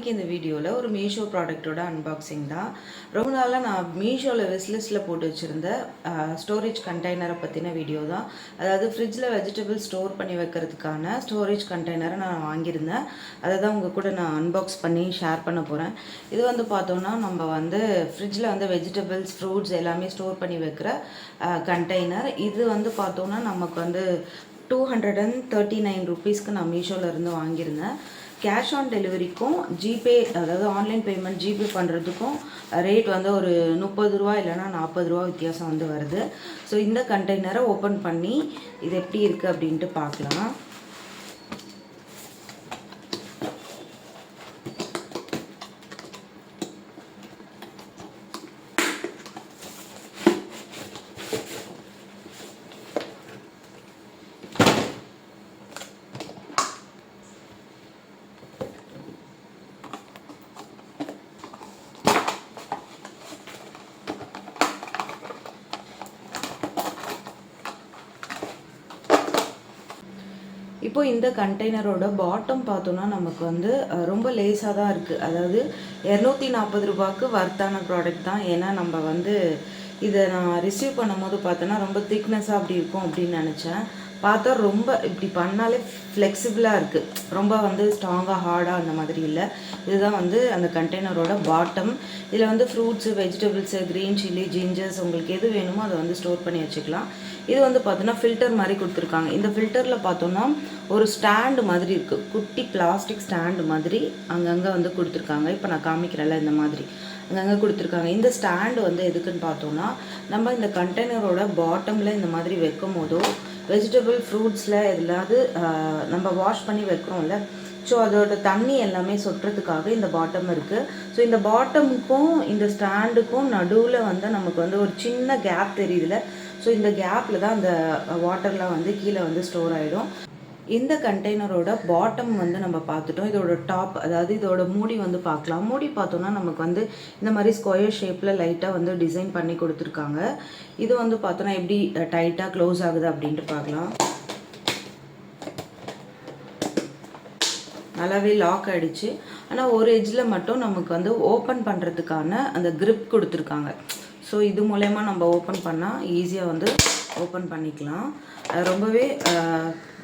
இன்றைக்கி இந்த வீடியோவில் ஒரு மீஷோ ப்ராடக்ட்டோட அன்பாக்சிங் தான். ரொம்ப நாளாக நான் மீஷோவில் விஸ்லிஸ்ட்டில் போட்டு வச்சுருந்த ஸ்டோரேஜ் கண்டெய்னரை பற்றின வீடியோ தான். அதாவது ஃப்ரிட்ஜில் வெஜிடபிள் ஸ்டோர் பண்ணி வைக்கிறதுக்கான ஸ்டோரேஜ் கண்டெய்னரை நான் வாங்கியிருந்தேன். அதை தான் உங்கள் கூட நான் அன்பாக்ஸ் பண்ணி ஷேர் பண்ண போகிறேன். இது வந்து பார்த்தோன்னா நம்ம வந்து ஃப்ரிட்ஜில் வந்து வெஜிடபிள்ஸ் ஃப்ரூட்ஸ் எல்லாமே ஸ்டோர் பண்ணி வைக்கிற கண்டெய்னர். இது வந்து பார்த்தோன்னா நமக்கு வந்து 239 ருபீஸ்க்கு நான் மீஷோவில் இருந்து வாங்கியிருந்தேன். கேஷ் ஆன் டெலிவரிக்கும் ஜிபே, அதாவது ஆன்லைன் பேமெண்ட் ஜிபே பண்ணுறதுக்கும் ரேட் வந்து ஒரு 30 ரூபா இல்லைனா 40 ரூபா வித்தியாசம் வந்து வருது. ஸோ இந்த கண்டெய்னரை ஓப்பன் பண்ணி இது எப்படி இருக்குது அப்படின்ட்டு பார்க்கலாம். இப்போ இந்த கண்டெய்னரோட பாட்டம் பார்த்தோன்னா நமக்கு வந்து ரொம்ப லேஸாக தான் இருக்குது. அதாவது 240 ரூபாய்க்கு வர்த்தான ப்ராடக்ட் தான். ஏன்னா நம்ம வந்து இதை நான் ரிசீவ் பண்ணும்போது பார்த்தோன்னா ரொம்ப திக்னஸாக அப்படி இருக்கும் அப்படின்னு நினச்சேன். பார்த்தா ரொம்ப இப்படி பண்ணாலே ஃப்ளெக்சிபிளாக இருக்குது. ரொம்ப வந்து ஸ்ட்ராங்காக ஹார்டாக அந்த மாதிரி இல்லை. இதுதான் வந்து அந்த கண்டெய்னரோட பாட்டம். இதில் வந்து ஃப்ரூட்ஸு, வெஜிடபிள்ஸு, க்ரீன் சில்லி, ஜிஞ்சர்ஸ் உங்களுக்கு எது வேணுமோ அதை வந்து ஸ்டோர் பண்ணி வச்சுக்கலாம். இது வந்து பார்த்தோன்னா ஃபில்டர் மாதிரி கொடுத்துருக்காங்க. இந்த ஃபில்டரில் பார்த்தோன்னா ஒரு ஸ்டாண்டு மாதிரி இருக்குது. குட்டி பிளாஸ்டிக் ஸ்டாண்டு மாதிரி அங்கங்கே வந்து கொடுத்துருக்காங்க. இப்போ நான் காமிக்கிறேன்ல இந்த மாதிரி அங்கங்கே கொடுத்துருக்காங்க. இந்த ஸ்டாண்டு வந்து எதுக்குன்னு பார்த்தோன்னா நம்ம இந்த கண்டெய்னரோட பாட்டமில் இந்த மாதிரி வைக்கும் போதோ வெஜிடபிள் ஃப்ரூட்ஸில் எதுலாவது நம்ம வாஷ் பண்ணி வைக்கிறோம்ல, ஸோ அதோட தண்ணி எல்லாமே சொட்டுறதுக்காக இந்த பாட்டம் இருக்குது. ஸோ இந்த பாட்டமுக்கும் இந்த ஸ்டாண்டுக்கும் நடுவில் வந்து நமக்கு வந்து ஒரு சின்ன கேப் தெரியுதுல, ஸோ இந்த கேப்பில் தான் அந்த வாட்டர்லாம் வந்து கீழே வந்து ஸ்டோர் ஆகிடும். இந்த கண்டெய்னரோட பாட்டம் வந்து நம்ம பார்த்துட்டோம். இதோட டாப், அதாவது இதோட மூடி வந்து பார்க்கலாம். மூடி பார்த்தோன்னா நமக்கு வந்து இந்த மாதிரி ஸ்கொயர் ஷேப்பில் லைட்டாக வந்து டிசைன் பண்ணி கொடுத்துருக்காங்க. இது வந்து பார்த்தோன்னா எப்படி டைட்டாக க்ளோஸ் ஆகுது அப்படின்ட்டு பார்க்கலாம். நல்லாவே லாக் ஆகிடுச்சு. ஆனால் ஒரு எட்ஜில் மட்டும் நமக்கு வந்து ஓப்பன் பண்ணுறதுக்கான அந்த க்ரிப் கொடுத்துருக்காங்க. ஸோ இது மூலயமா நம்ம ஓப்பன் பண்ணால் ஈஸியாக வந்து ஓப்பன் பண்ணிக்கலாம். ரொம்பவே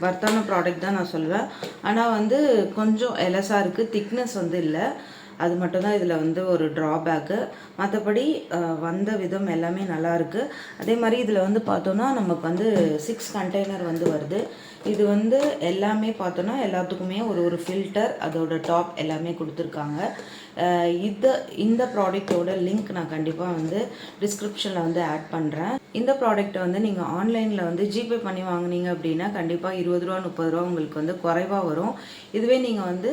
வர்த்தான ப்ராடக்ட் தான் நான் சொல்லுவேன். ஆனால் வந்து கொஞ்சம் எலஸாக இருக்குது, திக்னஸ் வந்து இல்லை. அது மட்டும்தான் இதில் வந்து ஒரு ட்ராபேக்கு. மற்றபடி வந்த விதம் எல்லாமே நல்லாயிருக்கு. அதே மாதிரி இதில் வந்து பார்த்தோன்னா நமக்கு வந்து 6 கண்டெய்னர் வந்து வருது. இது வந்து எல்லாமே பார்த்தோன்னா எல்லாத்துக்குமே ஒரு ஃபில்டர், அதோட டாப் எல்லாமே கொடுத்துருக்காங்க. இந்த ப்ராடக்டோட லிங்க் நான் கண்டிப்பாக வந்து டிஸ்கிரிப்ஷனில் வந்து ஆட் பண்ணுறேன். இந்த ப்ராடக்ட்டை வந்து நீங்கள் ஆன்லைனில் வந்து ஜிபே பண்ணி வாங்கினீங்க அப்படின்னா கண்டிப்பாக 20 ரூபா 30 ரூபா உங்களுக்கு வந்து குறைவாக வரும். இதுவே நீங்கள் வந்து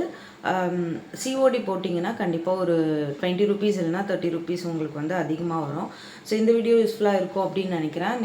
சிஓடி போட்டிங்கன்னா கண்டிப்பாக ஒரு 20 ருபீஸ் இல்லைனா 30 ருபீஸ் உங்களுக்கு வந்து அதிகமாக வரும். ஸோ இந்த வீடியோ யூஸ்ஃபுல்லாக இருக்கும் அப்படின்னு நினைக்கிறேன்.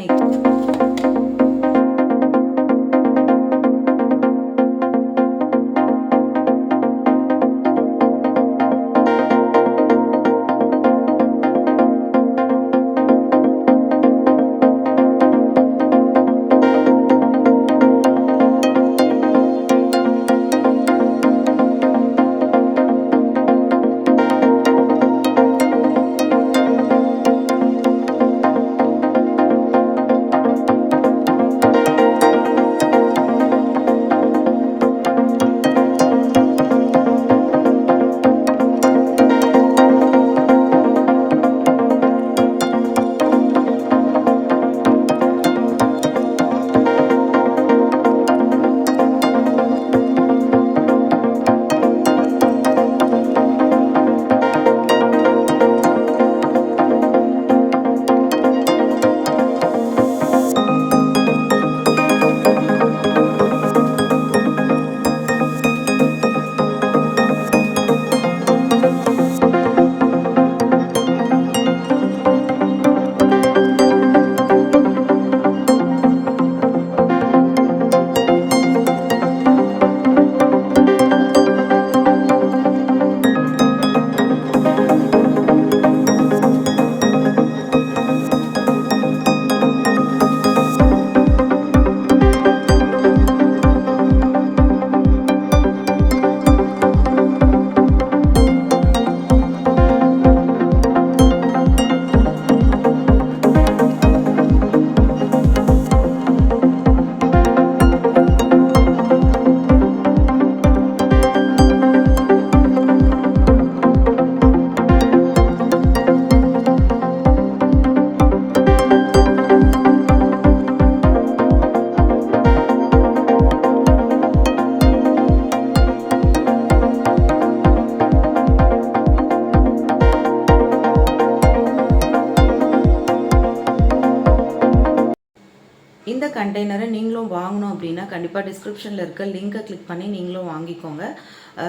இந்த கண்டெய்னரை நீங்களும் வாங்கணும் அப்படின்னா கண்டிப்பாக டிஸ்கிரிப்ஷனில் இருக்க லிங்கை கிளிக் பண்ணி நீங்களும் வாங்கிக்கோங்க.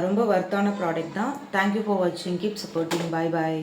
ரொம்ப வர்த்தான ப்ராடக்ட் தான். தேங்க்யூ ஃபார் வாட்சிங். Keep supporting. பாய் பாய்.